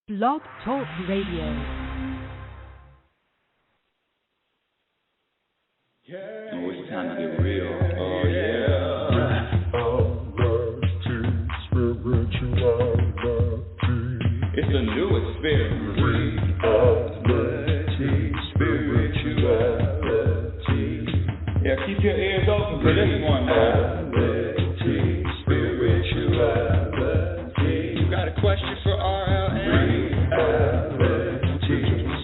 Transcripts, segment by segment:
Blog Talk Radio. Oh, it's time to get real. Oh, yeah. It's a new experience. Spirituality. Yeah, keep your ears open for this one, man. Spirituality. You got a question for RLN?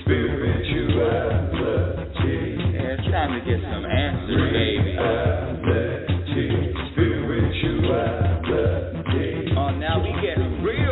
Spirituality. Yeah, it's time to get some answers, baby. Spirituality. Oh, now we getting real.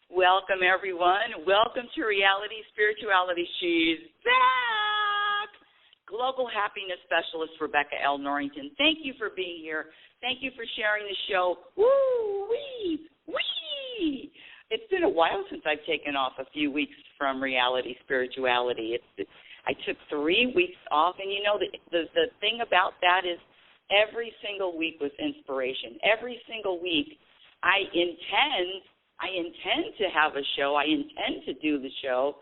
Welcome, everyone. Welcome to Reality Spirituality. She's back. Global Happiness Specialist Rebecca L. Norrington. Thank you for being here. Thank you for sharing the show. Woo-wee, wee. It's been a while since I've taken off a few weeks from Reality Spirituality. I took 3 weeks off, and you know, the thing about that is every single week was inspiration. Every single week I intend to have a show. I intend to do the show.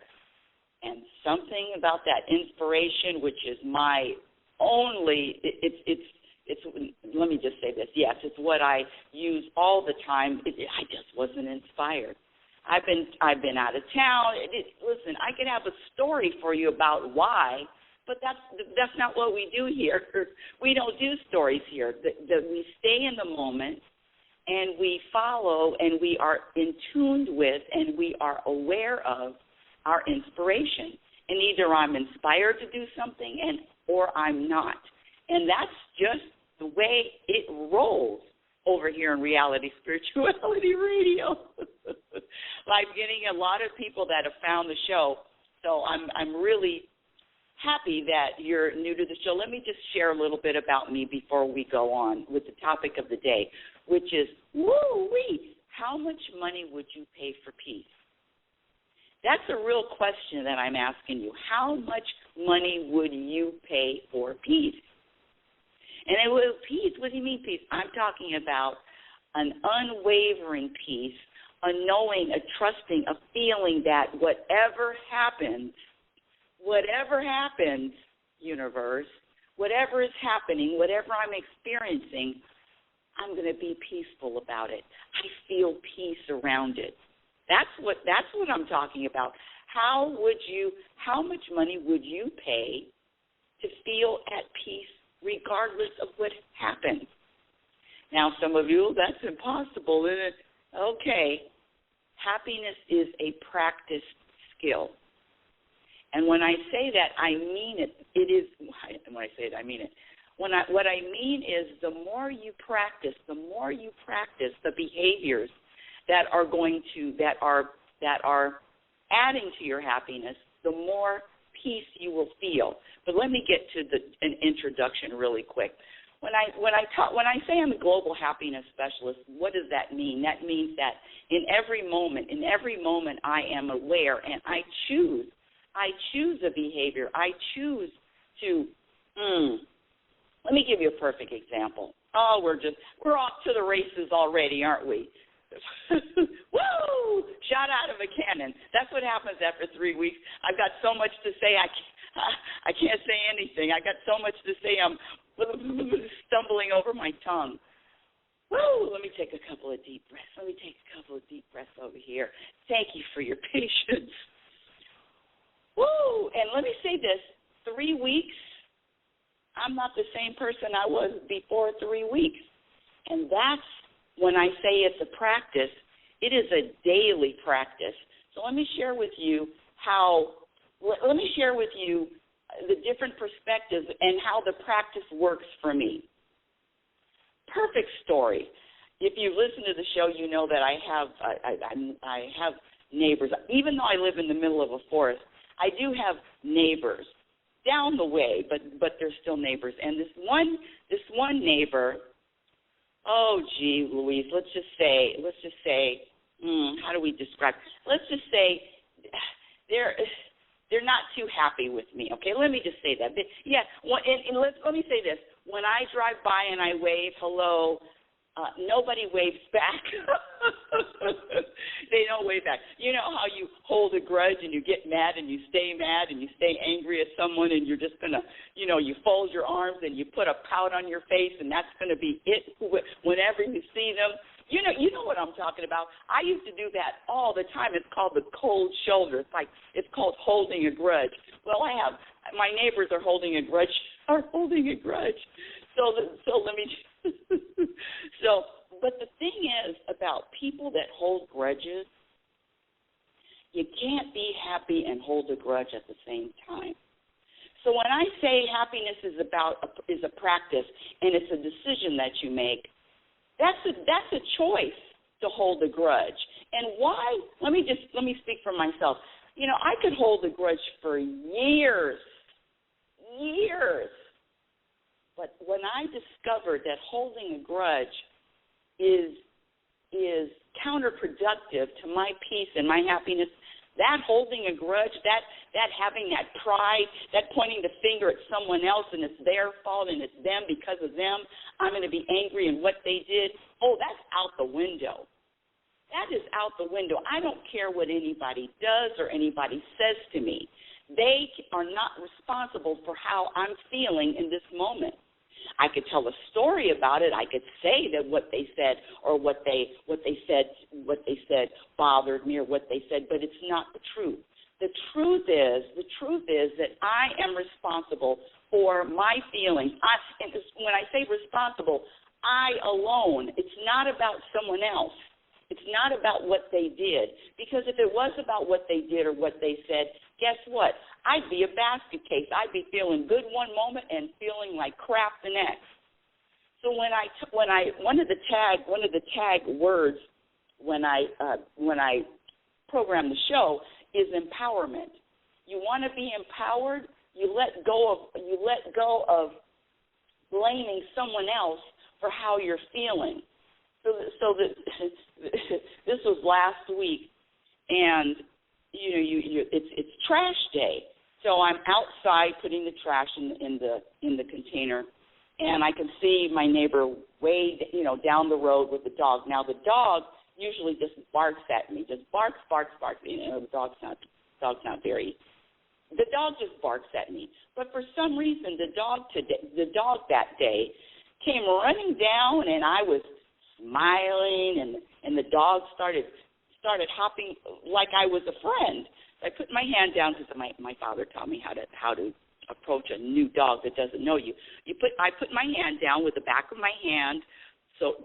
And something about that inspiration, which is my only, let me just say this. Yes, it's what I use all the time. I just wasn't inspired. I've been out of town. Listen, I could have a story for you about why, but that's not what we do here. We don't do stories here. We stay in the moment, and we follow, and we are in tune with, and we are aware of our inspiration. And either I'm inspired to do something, or I'm not. And that's just the way it rolls over here in Reality Spirituality Radio. I'm getting a lot of people that have found the show, so I'm really happy that you're new to the show. Let me just share a little bit about me before we go on with the topic of the day, which is, woo-wee, how much money would you pay for peace? That's a real question that I'm asking you. How much money would you pay for peace? And peace, what do you mean peace? I'm talking about an unwavering peace, a knowing, a trusting, a feeling that whatever happens, universe, whatever is happening, whatever I'm experiencing, I'm going to be peaceful about it. I feel peace around it. That's what I'm talking about. How much money would you pay to feel at peace regardless of what happens? Now, some of you, that's impossible, isn't it? Okay. Happiness is a practiced skill. And when I say that, I mean it. When I say it, I mean it. What I mean is the more you practice the behaviors that are adding to your happiness, the more peace you will feel. But let me get to an introduction really quick. When I say I'm a global happiness specialist, what does that mean? That means that in every moment I am aware, and I choose a behavior. I choose to. Let me give you a perfect example. Oh, we're off to the races already, aren't we? Woo! Shot out of a cannon. That's what happens after 3 weeks. I've got so much to say, I can't say anything. I got so much to say, I'm stumbling over my tongue. Woo! Let me take a couple of deep breaths. Over here. Thank you for your patience. Woo! And let me say this, 3 weeks, I'm not the same person I was before 3 weeks. And that's when I say it's a practice, it is a daily practice. So let me share with you the different perspectives and how the practice works for me. Perfect story. If you listen to the show, you know that I have neighbors. Even though I live in the middle of a forest, I do have neighbors. down the way, but they're still neighbors. And this one neighbor, oh gee Louise, let's just say, how do we describe? Let's just say they're not too happy with me. Okay, let me just say that. But yeah, and let me say this: when I drive by and I wave hello, nobody waves back. They don't wave back. You know how you hold a grudge and you get mad and you stay angry at someone, and you're just gonna, you fold your arms and you put a pout on your face, and that's gonna be it whenever you see them. You know what I'm talking about. I used to do that all the time. It's called the cold shoulder. It's called holding a grudge. Well, my neighbors are holding a grudge. So let me. But the thing is about people that hold grudges, you can't be happy and hold a grudge at the same time. So when I say happiness is a practice and it's a decision that you make, that's a choice to hold a grudge. And why? Let me speak for myself. I could hold a grudge for years. But when I discovered that holding a grudge is counterproductive to my peace and my happiness, that holding a grudge, that having that pride, that pointing the finger at someone else and it's their fault and it's them because of them, I'm going to be angry in what they did, that's out the window. That is out the window. I don't care what anybody does or anybody says to me. They are not responsible for how I'm feeling in this moment. I could tell a story about it. I could say that what they said or what they said bothered me or what they said, but it's not the truth. The truth is that I am responsible for my feelings. And when I say responsible, I alone. It's not about someone else. It's not about what they did. Because if it was about what they did or what they said, guess what? I'd be a basket case. I'd be feeling good one moment and feeling like crap the next. So one of the tag words when I program the show is empowerment. You want to be empowered? You let go of blaming someone else for how you're feeling. So this was last week, and it's trash day. So I'm outside putting the trash in the container, and I can see my neighbor way down the road with the dog. Now the dog usually just barks at me, just barks. The dog's not very. The dog just barks at me. But for some reason, the dog that day came running down, and I was smiling, and the dog started hopping like I was a friend. I put my hand down because my father taught me how to approach a new dog that doesn't know you. I put my hand down with the back of my hand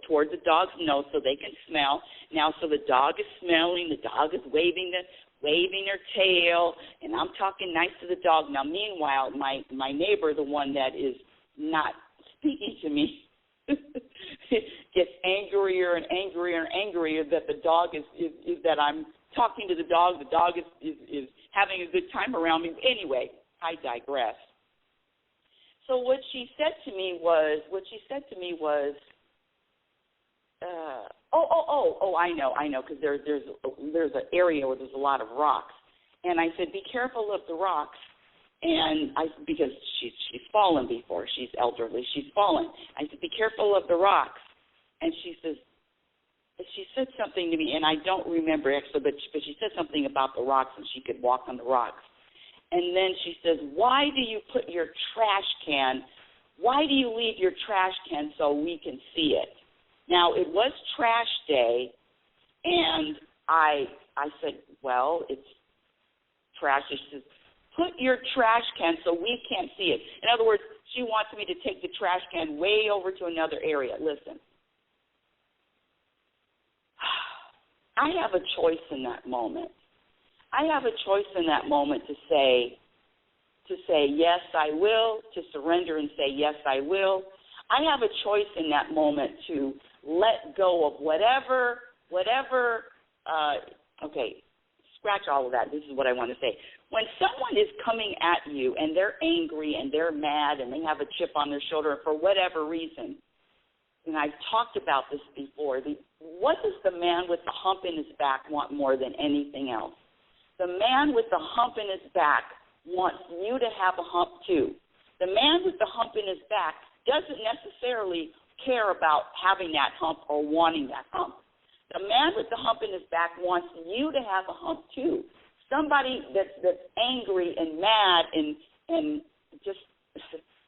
towards the dog's nose so they can smell. Now, so the dog is smelling, the dog is waving their tail, and I'm talking nice to the dog. Now, meanwhile, my neighbor, the one that is not speaking to me, gets angrier and angrier and angrier that the dog is that I'm talking to the dog. The dog is having a good time around me. Anyway, I digress. So what she said to me was, I know, because there's an area where there's a lot of rocks, and I said, be careful of the rocks. And because she's fallen before, she's elderly, she's fallen. I said, be careful of the rocks. And she said something to me, and I don't remember actually, but she said something about the rocks, and she could walk on the rocks. And then she says, why do you leave your trash can so we can see it? Now, it was trash day, and I said, well, it's trash. She says, put your trash can so we can't see it. In other words, she wants me to take the trash can way over to another area. Listen, I have a choice in that moment. I have a choice in that moment to say yes, I will, to surrender and say yes, I will. I have a choice in that moment to let go of whatever, scratch all of that. This is what I want to say. When someone is coming at you and they're angry and they're mad and they have a chip on their shoulder for whatever reason, and I've talked about this before, what does the man with the hump in his back want more than anything else? The man with the hump in his back wants you to have a hump too. The man with the hump in his back doesn't necessarily care about having that hump or wanting that hump. The man with the hump in his back wants you to have a hump too. Somebody that's angry and mad and just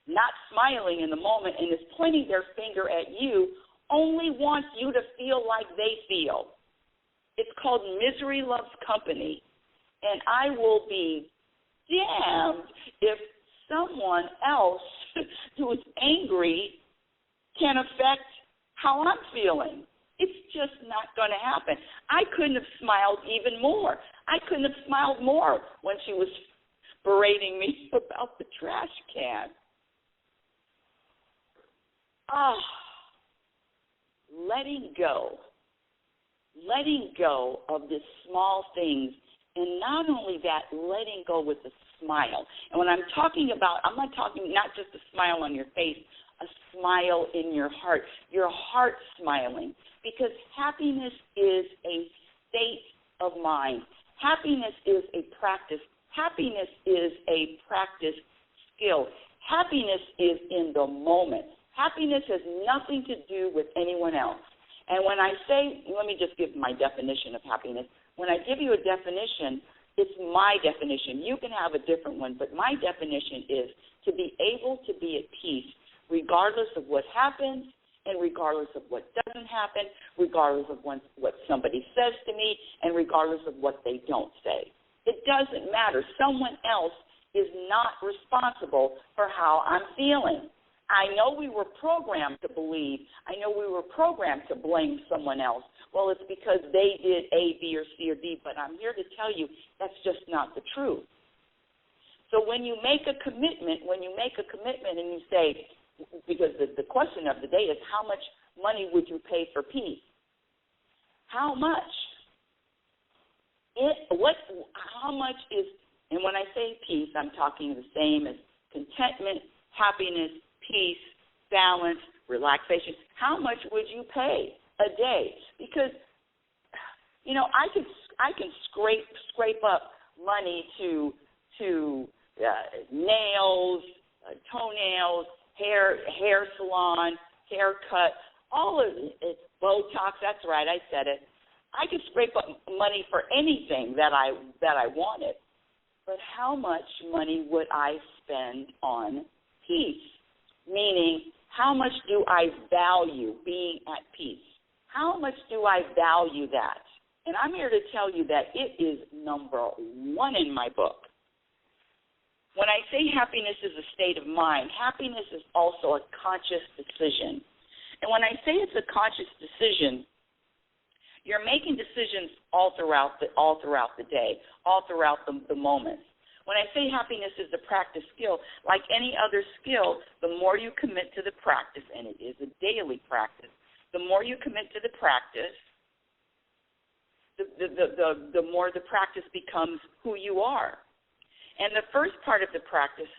not smiling in the moment and is pointing their finger at you only wants you to feel like they feel. It's called misery loves company. And I will be damned if someone else who is angry can affect how I'm feeling. It's just not going to happen. I couldn't have smiled even more. I couldn't have smiled more when she was berating me about the trash can. Letting go of the small things, and not only that, letting go with a smile. And when I'm talking about, I'm not talking not just a smile on your face, a smile in your heart smiling, because happiness is a state of mind. Happiness is a practice. Happiness is a practice skill. Happiness is in the moment. Happiness has nothing to do with anyone else. And when I say, let me just give my definition of happiness. When I give you a definition, it's my definition. You can have a different one, but my definition is to be able to be at peace regardless of what happens and regardless of what doesn't happen, regardless of what somebody says to me, and regardless of what they don't say. It doesn't matter. Someone else is not responsible for how I'm feeling. I know we were programmed to believe. I know we were programmed to blame someone else. Well, it's because they did A, B, or C, or D, but I'm here to tell you that's just not the truth. So when you make a commitment, and you say, because the question of the day is how much money would you pay for peace? How much? How much is, and when I say peace, I'm talking the same as contentment, happiness, peace, balance, relaxation. How much would you pay a day? Because, I can scrape up money to nails, toenails, hair salon, haircut, all of it, Botox. That's right, I said it. I could scrape up money for anything that I wanted. But how much money would I spend on peace? Meaning, how much do I value being at peace? How much do I value that? And I'm here to tell you that it is number one in my book. When I say happiness is a state of mind, happiness is also a conscious decision. And when I say it's a conscious decision, you're making decisions all throughout the day, all throughout the moments. When I say happiness is a practice skill, like any other skill, the more you commit to the practice, and it is a daily practice, the more you commit to the practice, the more the practice becomes who you are. And the first part of the practice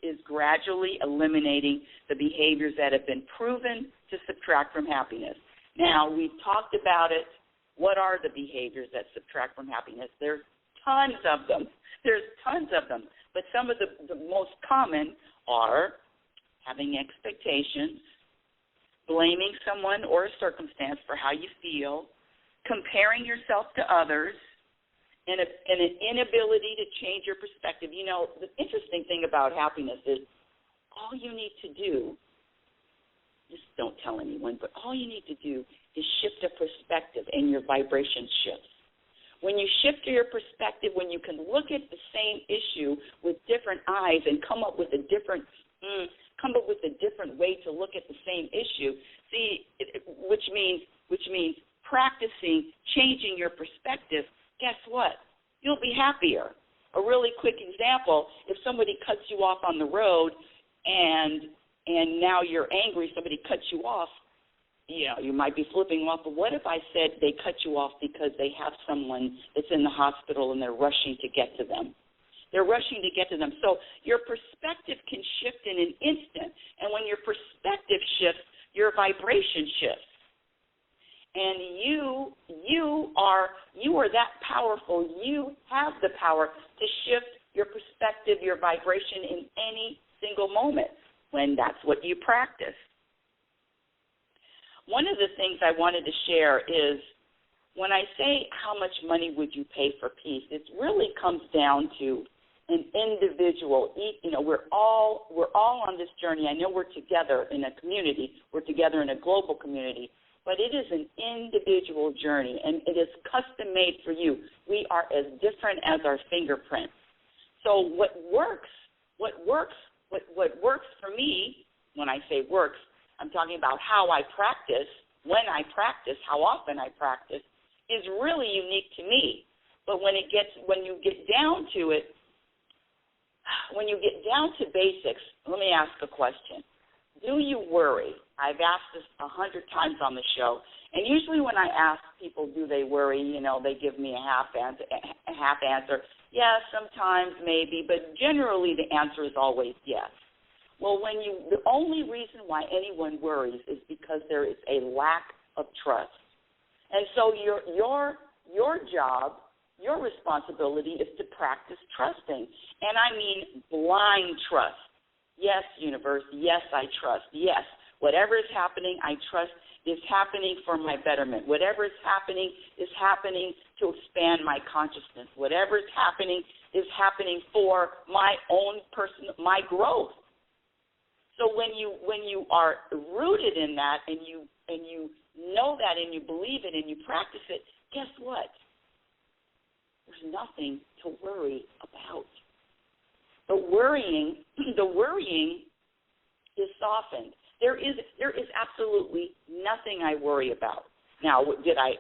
is gradually eliminating the behaviors that have been proven to subtract from happiness. Now, we've talked about it. What are the behaviors that subtract from happiness? There's tons of them. But some of the most common are having expectations, blaming someone or a circumstance for how you feel, comparing yourself to others, and an inability to change your perspective. The interesting thing about happiness is all you need to do, just don't tell anyone, but all you need to do is shift a perspective and your vibration shifts. When you shift your perspective, when you can look at the same issue with different eyes and come up with a different way to look at the same issue, which means practicing changing your perspective, guess what? You'll be happier. A really quick example, if somebody cuts you off on the road and now you're angry, somebody cuts you off, you might be flipping off, but what if I said they cut you off because they have someone that's in the hospital and they're rushing to get to them? They're rushing to get to them. So your perspective can shift in an instant, and when your perspective shifts, your vibration shifts. And you are that powerful. You have the power to shift your perspective, your vibration in any single moment when that's what you practice. One of the things I wanted to share is when I say how much money would you pay for peace, it really comes down to an individual. We're all on this journey. I know we're together in a community. We're together in a global community. But it is an individual journey, and it is custom-made for you. We are as different as our fingerprints. So what works for me, when I say works, I'm talking about how I practice, when I practice, how often I practice, is really unique to me. But when you get down to it, when you get down to basics, let me ask a question. Do you worry? I've asked this 100 times on the show, and usually when I ask people, do they worry, they give me a half answer. Yes, sometimes, maybe, but generally the answer is always yes. Well, the only reason why anyone worries is because there is a lack of trust. And so your job, your responsibility is to practice trusting. And I mean blind trust. Yes, universe, yes, I trust. Yes, whatever is happening, I trust is happening for my betterment. Whatever is happening to expand my consciousness. Whatever is happening for my own my growth. So when you are rooted in that and you know that and you believe it and you practice it, guess what? There's nothing to worry about. The worrying is softened. There is absolutely nothing I worry about. Now, did I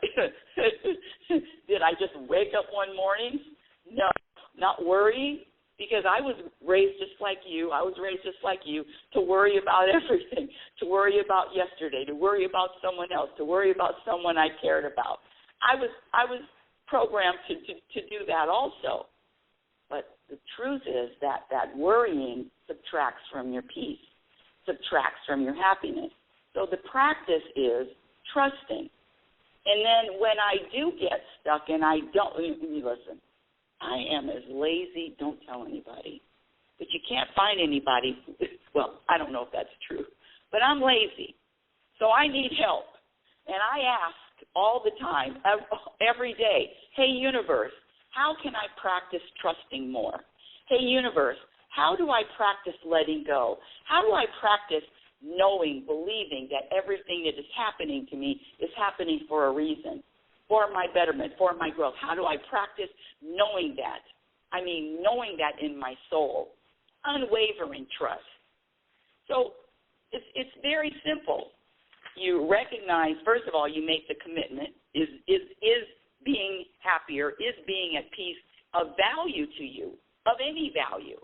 just wake up one morning? No, not worrying, because I was raised just like you. I was raised just like you to worry about everything, to worry about yesterday, to worry about someone else, to worry about someone I cared about. I was programmed to do that also. But the truth is that worrying subtracts from your peace, subtracts from your happiness. So the practice is trusting. And then when I do get stuck and I don't, listen, I am as lazy, don't tell anybody, but you can't find anybody, well, I don't know if that's true, but I'm lazy. So I need help. And I ask all the time, every day, hey, universe, how can I practice trusting more? Hey, universe, how do I practice letting go? How do I practice knowing, believing that everything that is happening to me is happening for a reason, for my betterment, for my growth? How do I practice knowing that? I mean, knowing that in my soul, unwavering trust. So it's very simple. You recognize, first of all, you make the commitment. Is being happier, is being at peace of value to you, of any value?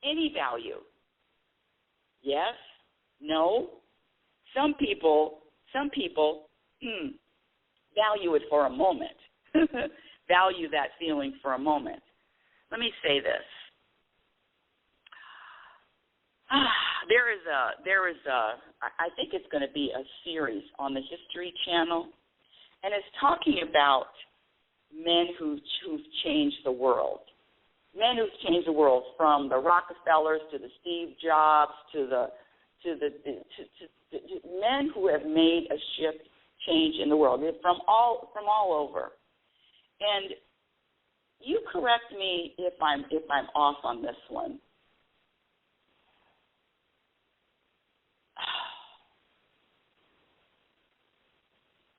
Any value? Yes? No? Some people value it for a moment, value that feeling for a moment. Let me say this. There is a, I think it's going to be a series on the History Channel, and it's talking about men who've changed the world. Men who've changed the world, from the Rockefellers to the Steve Jobs to men who have made a shift, change in the world, from all over. And you correct me if I'm off on this one.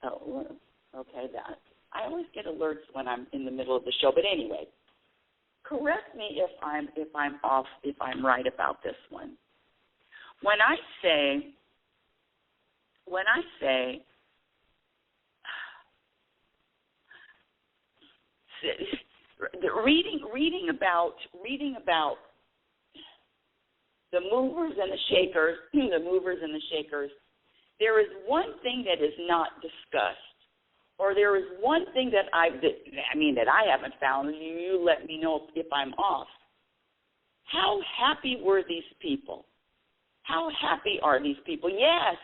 Oh, okay, that. I always get alerts when I'm in the middle of the show, but anyway, correct me if I'm off, if I'm right about this one. When I say reading about the movers and the shakers, there is one thing that is not discussed, or there is one thing that I haven't found. You let me know if I'm off. How happy were these people? How happy are these people? Yes.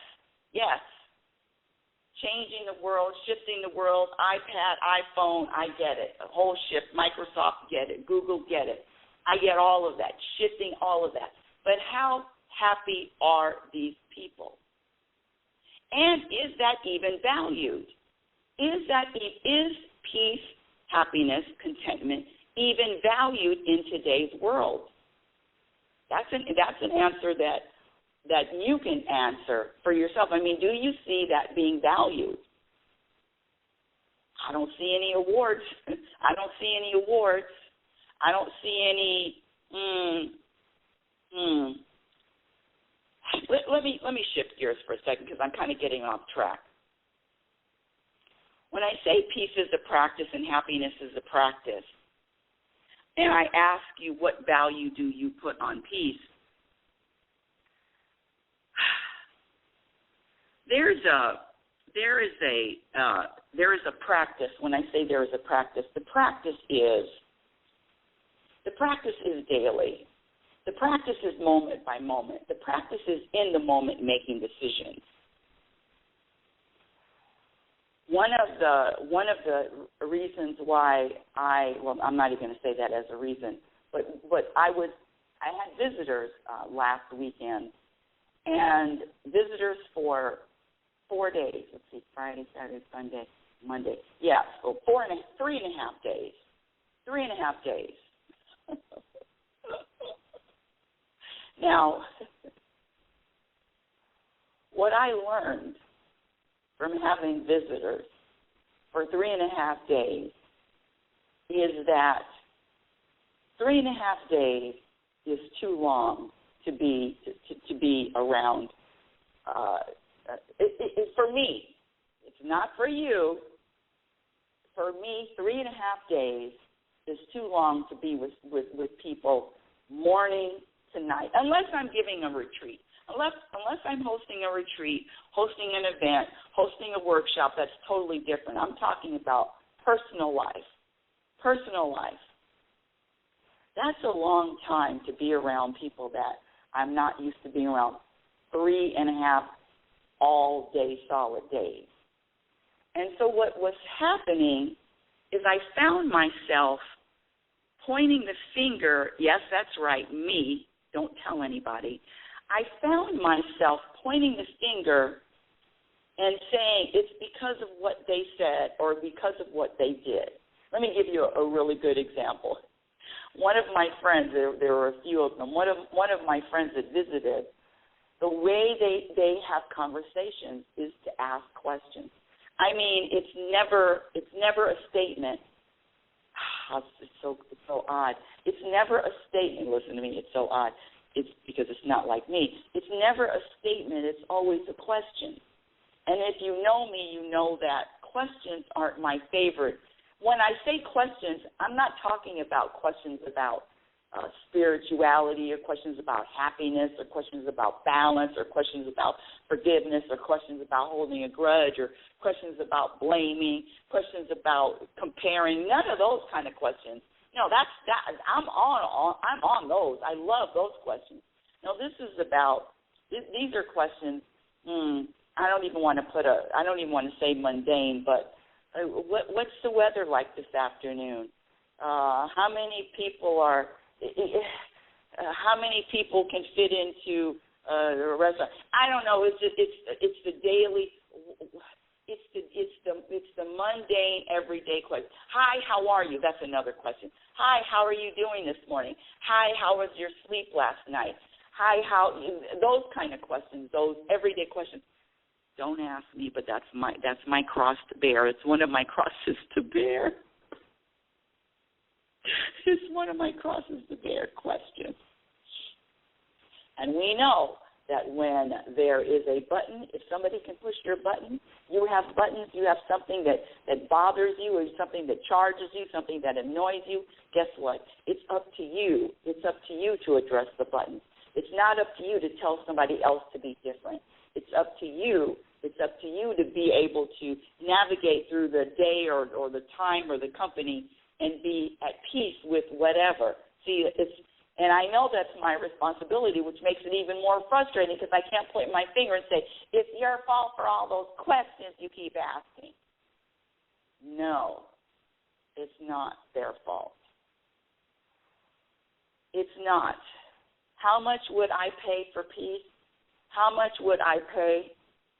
Changing the world, shifting the world, iPad, iPhone, I get it. A whole shift. Microsoft, get it. Google, get it. I get all of that, shifting all of that. But how happy are these people? And is that even valued? Is peace, happiness, contentment even valued in today's world? That's an answer that you can answer for yourself. I mean, do you see that being valued? I don't see any awards. I don't see any. Let me shift gears for a second because I'm kind of getting off track. When I say peace is a practice and happiness is a practice, and I ask you what value do you put on peace, there is a practice. When I say there is a practice, the practice is daily. The practice is moment by moment. The practice is in the moment making decisions. One of the reasons why I'm not even going to say that as a reason, but I had visitors last weekend, and visitors for 4 days. Let's see, Friday, Saturday, Sunday, Monday. Yeah, so 3.5 days. 3.5 days. Now, what I learned from having visitors for 3.5 days is that 3.5 days is too long to be around. For me, it's not for you. For me, 3.5 days is too long to be with people morning to night, unless I'm giving a retreat. Unless I'm hosting a retreat, hosting an event, hosting a workshop, that's totally different. I'm talking about personal life. Personal life. That's a long time to be around people that I'm not used to being around. 3.5 all-day solid days. And so what was happening is I found myself pointing the finger, yes, that's right, me, don't tell anybody. I found myself pointing the finger and saying it's because of what they said or because of what they did. Let me give you a really good example. One of my friends, there were a few of them, one of my friends that visited, the way they have conversations is to ask questions. I mean, it's never a statement. It's so odd. It's never a statement. Listen to me. It's so odd. It's because it's not like me. It's never a statement. It's always a question. And if you know me, you know that questions aren't my favorite. When I say questions, I'm not talking about questions about spirituality or questions about happiness or questions about balance or questions about forgiveness or questions about holding a grudge or questions about blaming, questions about comparing. None of those kind of questions. No, I'm on those. I love those questions. No, these are questions. I don't even want to say mundane, but what's the weather like this afternoon? How many people can fit into the restaurant? I don't know. It's the daily. It's the mundane, everyday question. Hi, how are you? That's another question. Hi, how are you doing this morning? Hi, how was your sleep last night? Hi, those kind of questions, those everyday questions. Don't ask me, but that's my cross to bear. It's one of my crosses to bear. It's one of my crosses to bear questions. And we know that when there is a button, if somebody can push your button, you have buttons, you have something that bothers you or something that charges you, something that annoys you, guess what? It's up to you. It's up to you to address the button. It's not up to you to tell somebody else to be different. It's up to you. It's up to you to be able to navigate through the day or the time or the company and be at peace with whatever. See, and I know that's my responsibility, which makes it even more frustrating because I can't point my finger and say, it's your fault for all those questions you keep asking. No, it's not their fault. It's not. How much would I pay for peace? How much would I pay?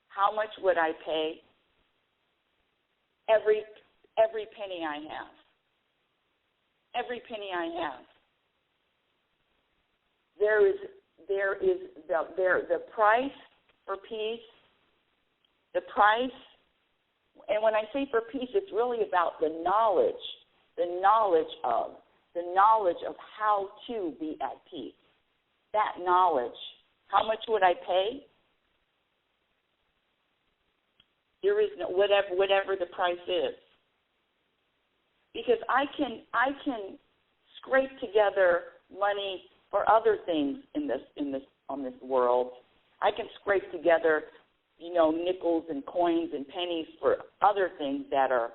How much would I pay? Every penny I have. Every penny I have. There is the price for peace. The price, and when I say for peace, it's really about the knowledge of how to be at peace. That knowledge. How much would I pay? There is no whatever the price is. Because I can scrape together money for other things on this world. I can scrape together, nickels and coins and pennies for other things that are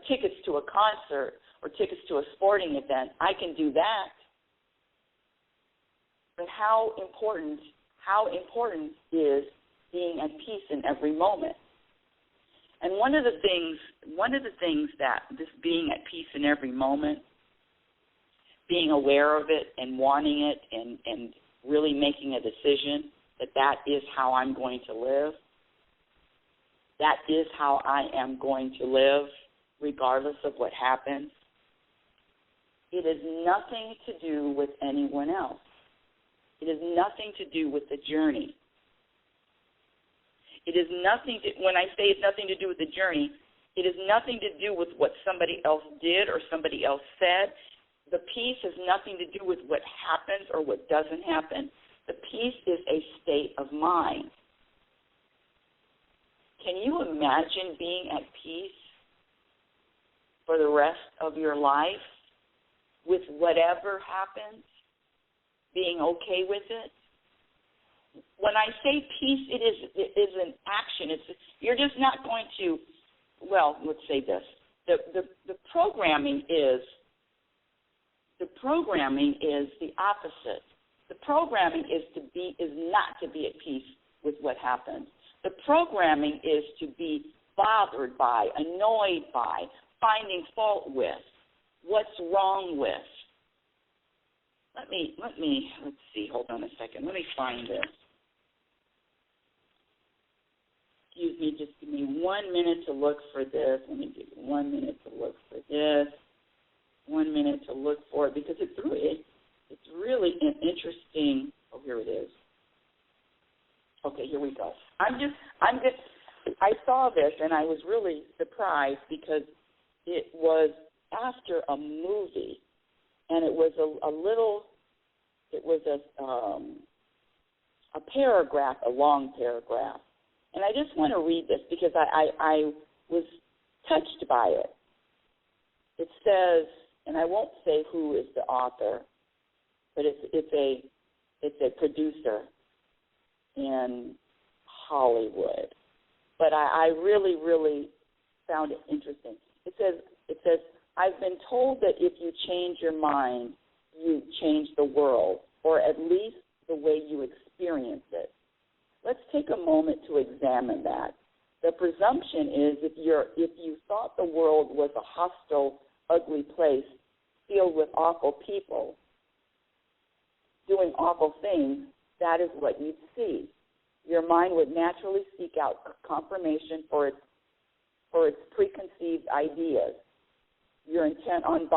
tickets to a concert or tickets to a sporting event. I can do that. But how important is being at peace in every moment? And one of the things that this being at peace in every moment, being aware of it and wanting it and really making a decision that is how I'm going to live, that is how I am going to live regardless of what happens, it has nothing to do with anyone else. It has nothing to do with the journey. It is nothing to, when I say it's nothing to do with the journey, it has nothing to do with what somebody else did or somebody else said. The peace has nothing to do with what happens or what doesn't happen. The peace is a state of mind. Can you imagine being at peace for the rest of your life with whatever happens, being okay with it? When I say peace, it is an action. You're just not going to, well, let's say this. The programming is the opposite. The programming is not to be at peace with what happens. The programming is to be bothered by, annoyed by, finding fault with, what's wrong with. Let's see, hold on a second. Let me find this. Excuse me, just give me 1 minute to look for this. Let me give you 1 minute to look for this. 1 minute to look for it because it's really an interesting. Oh, here it is. Okay, here we go. I saw this and I was really surprised because it was after a movie, and it was a paragraph, a long paragraph. And I just want to read this because I was touched by it. It says, and I won't say who is the author, but it's a producer in Hollywood. But I really, really found it interesting. It says, I've been told that if you change your mind, you change the world, or at least the way you experience it. Let's take a moment to examine that. The presumption is if you thought the world was a hostile, ugly place filled with awful people doing awful things, that is what you'd see. Your mind would naturally seek out confirmation for its preconceived ideas. If you're intent on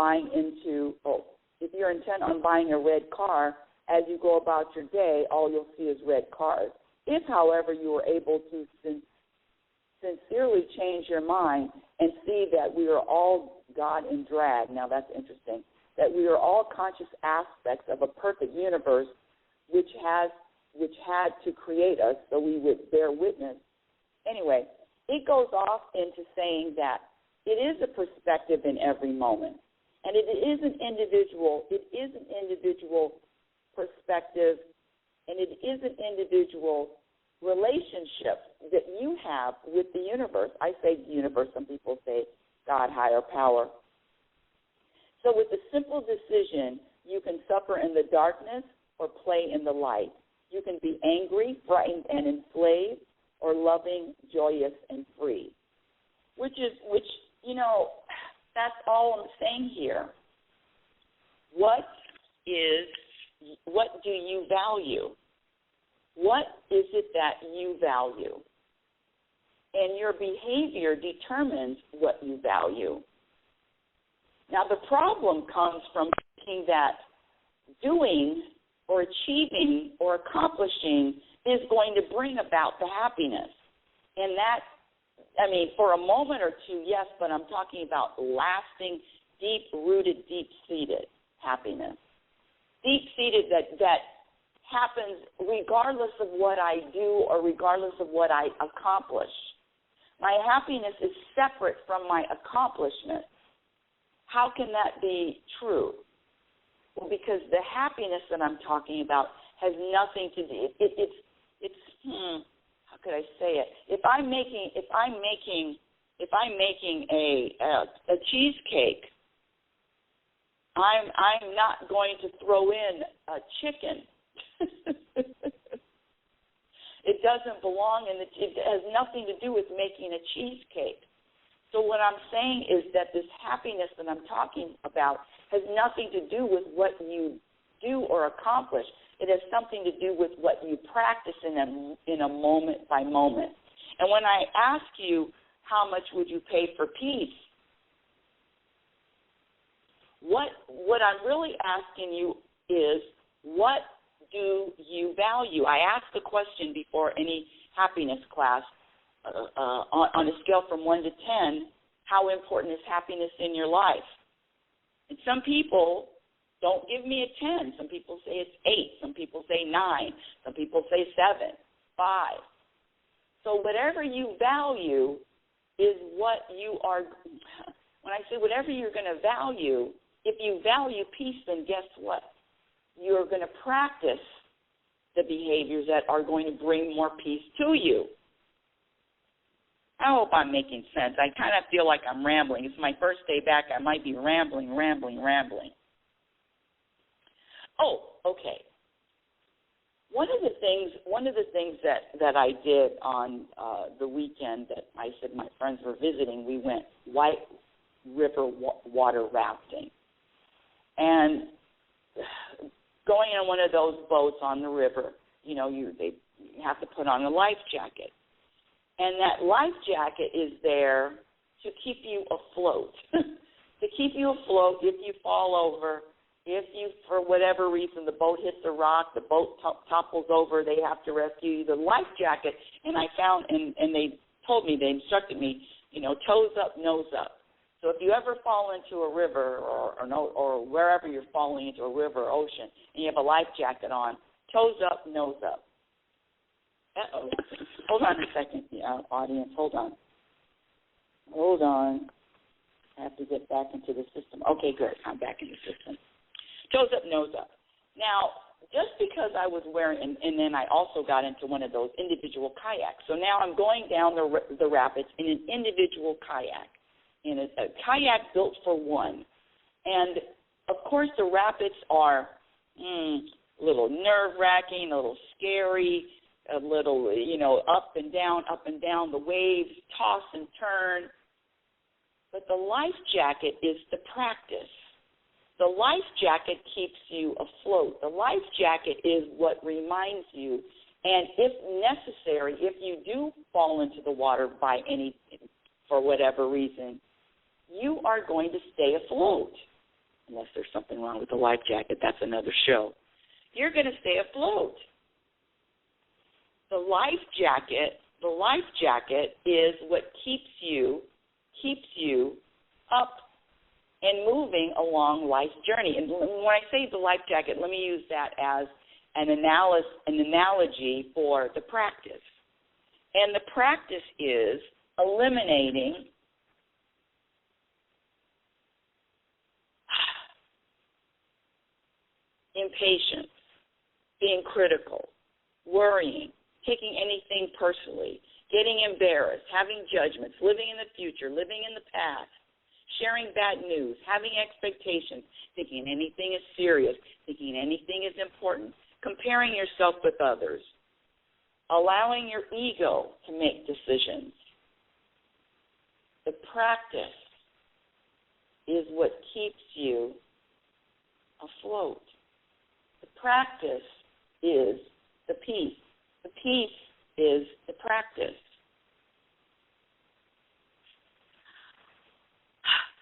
buying a red car, as you go about your day, all you'll see is red cars. If, however, you were able to sincerely change your mind and see that we are all God in drag, now that's interesting, that we are all conscious aspects of a perfect universe which had to create us so we would bear witness. Anyway, it goes off into saying that it is a perspective in every moment. And it is an individual perspective, and it is an individual relationship that you have with the universe. I say universe, some people say God, higher power. So with a simple decision, you can suffer in the darkness or play in the light. You can be angry, frightened, and enslaved, or loving, joyous, and free. Which, that's all I'm saying here. What do you value? What is it that you value? And your behavior determines what you value. Now, the problem comes from thinking that doing or achieving or accomplishing is going to bring about the happiness. And that, for a moment or two, yes, but I'm talking about lasting, deep-rooted, deep-seated happiness. Deep-seated that happens regardless of what I do or regardless of what I accomplish. My happiness is separate from my accomplishment. How can that be true? Well, because the happiness that I'm talking about has nothing to do. It's how could I say it? If I'm making a cheesecake, I'm not going to throw in a chicken. It doesn't belong, and it has nothing to do with making a cheesecake. So what I'm saying is that this happiness that I'm talking about has nothing to do with what you do or accomplish. It has something to do with what you practice in a moment by moment. And when I ask you, how much would you pay for peace? What I'm really asking you is, what do you value? I ask the question before any happiness class, on a scale from 1 to 10, how important is happiness in your life? And some people don't give me a 10. Some people say it's 8. Some people say 9. Some people say 7, 5. So whatever you value is what you are. When I say whatever you're going to value, if you value peace, then guess what? You're going to practice the behaviors that are going to bring more peace to you. I hope I'm making sense. I kind of feel like I'm rambling. It's my first day back. I might be rambling. Oh, okay. One of the things that I did on the weekend that I said my friends were visiting, we went White River water rafting. And going on one of those boats on the river, they have to put on a life jacket. And that life jacket is there to keep you afloat, to keep you afloat if you fall over, if you, for whatever reason, the boat hits a rock, the boat topples over, they have to rescue you. The life jacket, and I found, and they told me, they instructed me, toes up, nose up. So if you ever fall into a river or wherever you're falling into a river or ocean and you have a life jacket on, toes up, nose up. Uh-oh. Hold on a second, audience. Hold on. I have to get back into the system. Okay, good. I'm back in the system. Toes up, nose up. Now, just because I was wearing, and then I also got into one of those individual kayaks. So now I'm going down the rapids in an individual kayak, in a kayak built for one. And, of course, the rapids are a little nerve-wracking, a little scary, a little, up and down, the waves toss and turn. But the life jacket is the practice. The life jacket keeps you afloat. The life jacket is what reminds you, and if necessary, if you do fall into the water for whatever reason, you are going to stay afloat. Unless there's something wrong with the life jacket, that's another show. You're going to stay afloat. The life jacket is what keeps you up and moving along life's journey. And when I say the life jacket, let me use that as an analogy for the practice. And the practice is eliminating impatience, being critical, worrying, taking anything personally, getting embarrassed, having judgments, living in the future, living in the past, sharing bad news, having expectations, thinking anything is serious, thinking anything is important, comparing yourself with others, allowing your ego to make decisions. The practice is what keeps you afloat. The practice is the peace. The peace is the practice.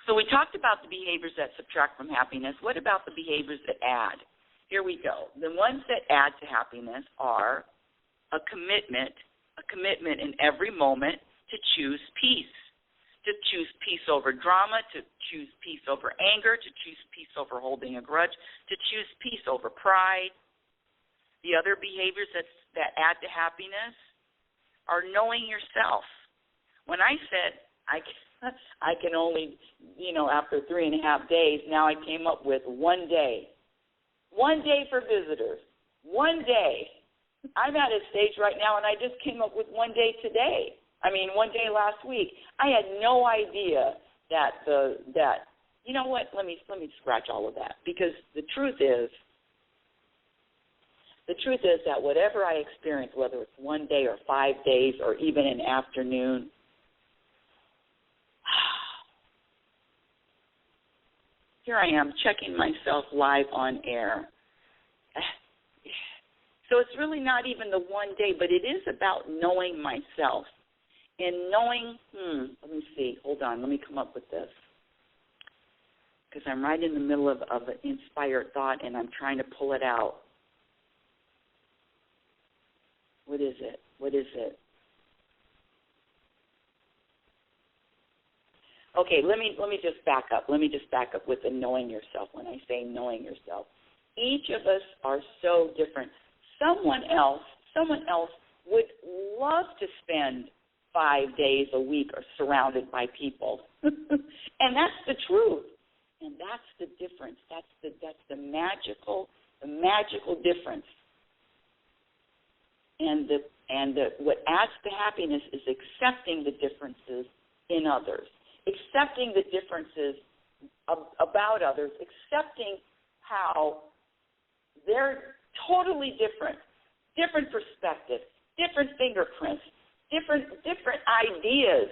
So we talked about the behaviors that subtract from happiness. What about the behaviors that add? Here we go. The ones that add to happiness are a commitment in every moment to choose peace, to choose peace over drama, to choose peace over anger, to choose peace over holding a grudge, to choose peace over pride. The other behaviors that add to happiness are knowing yourself. When I said I can only, after 3.5 days, now I came up with 1 day. 1 day for visitors. 1 day. I'm at a stage right now, and I just came up with 1 day today. 1 day last week. I had no idea that you know what? Let me scratch all of that, because the truth is that whatever I experience, whether it's 1 day or 5 days or even an afternoon, here I am checking myself live on air. So it's really not even the 1 day, but it is about knowing myself. And knowing, let me see, hold on, let me come up with this. Because I'm right in the middle of an inspired thought, and I'm trying to pull it out. What is it? Okay, let me just back up. Let me just back up with the knowing yourself when I say knowing yourself. Each of us are so different. Someone else would love to spend 5 days a week or surrounded by people. And that's the truth. And that's the difference. That's the magical difference. And what adds to happiness is accepting the differences in others, accepting the differences about others, accepting how they're totally different perspectives, different fingerprints, different ideas.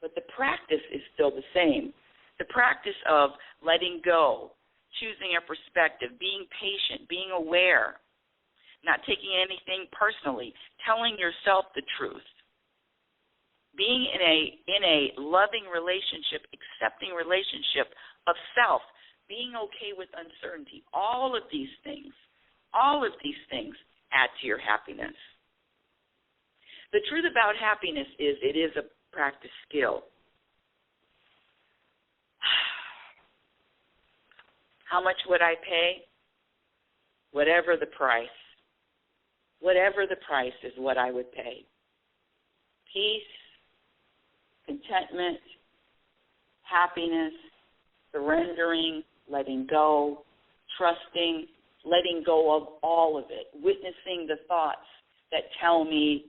But the practice is still the same. The practice of letting go, choosing a perspective, being patient, being aware, not taking anything personally, telling yourself the truth, being in a loving relationship, accepting relationship of self, being okay with uncertainty. All of these things add to your happiness. The truth about happiness is it is a practice skill. How much would I pay? Whatever the price. Whatever the price is what I would pay. Peace, contentment, happiness, surrendering, letting go, trusting, letting go of all of it, witnessing the thoughts that tell me,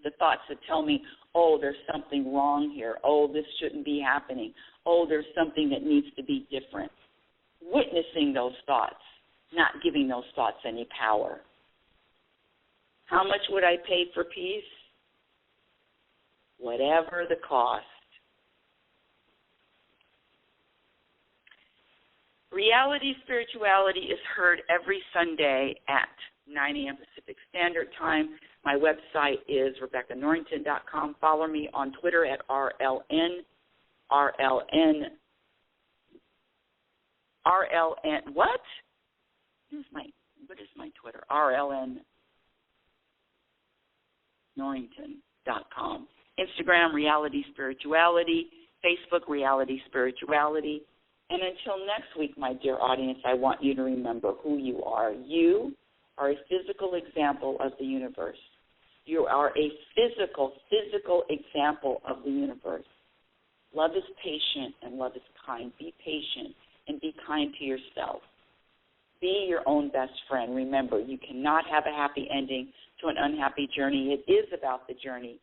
oh, there's something wrong here. Oh, this shouldn't be happening. Oh, there's something that needs to be different. Witnessing those thoughts, not giving those thoughts any power. How much would I pay for peace? Whatever the cost. Reality Spirituality is heard every Sunday at 9 a.m. Pacific Standard Time. My website is RebeccaNorrington.com. Follow me on Twitter at RLN, what? What is my Twitter? RLN Norrington.com. Instagram, Reality Spirituality. Facebook, Reality Spirituality. And until next week, my dear audience, I want you to remember who you are. You are a physical example of the universe. You are a physical example of the universe. Love is patient and love is kind. Be patient and be kind to yourself. Be your own best friend. Remember, you cannot have a happy ending to an unhappy journey. It is about the journey.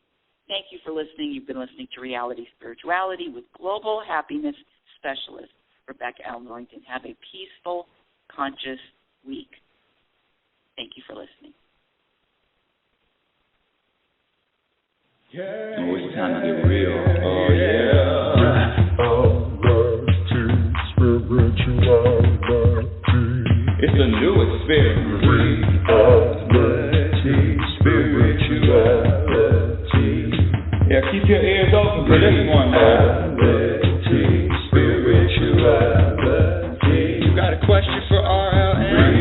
Thank you for listening. You've been listening to Reality Spirituality with Global Happiness Specialist Rebecca L. Norrington. Have a peaceful, conscious week. Thank you for listening. Oh, it's time to get real. Oh, yeah. It's a new experience. Reality Spirituality. Yeah, keep your ears open for this one, man. Reality Spirituality. You got a question for RLN?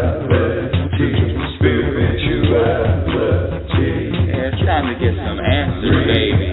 Reality Spirituality. Yeah, it's time to get some answers, baby.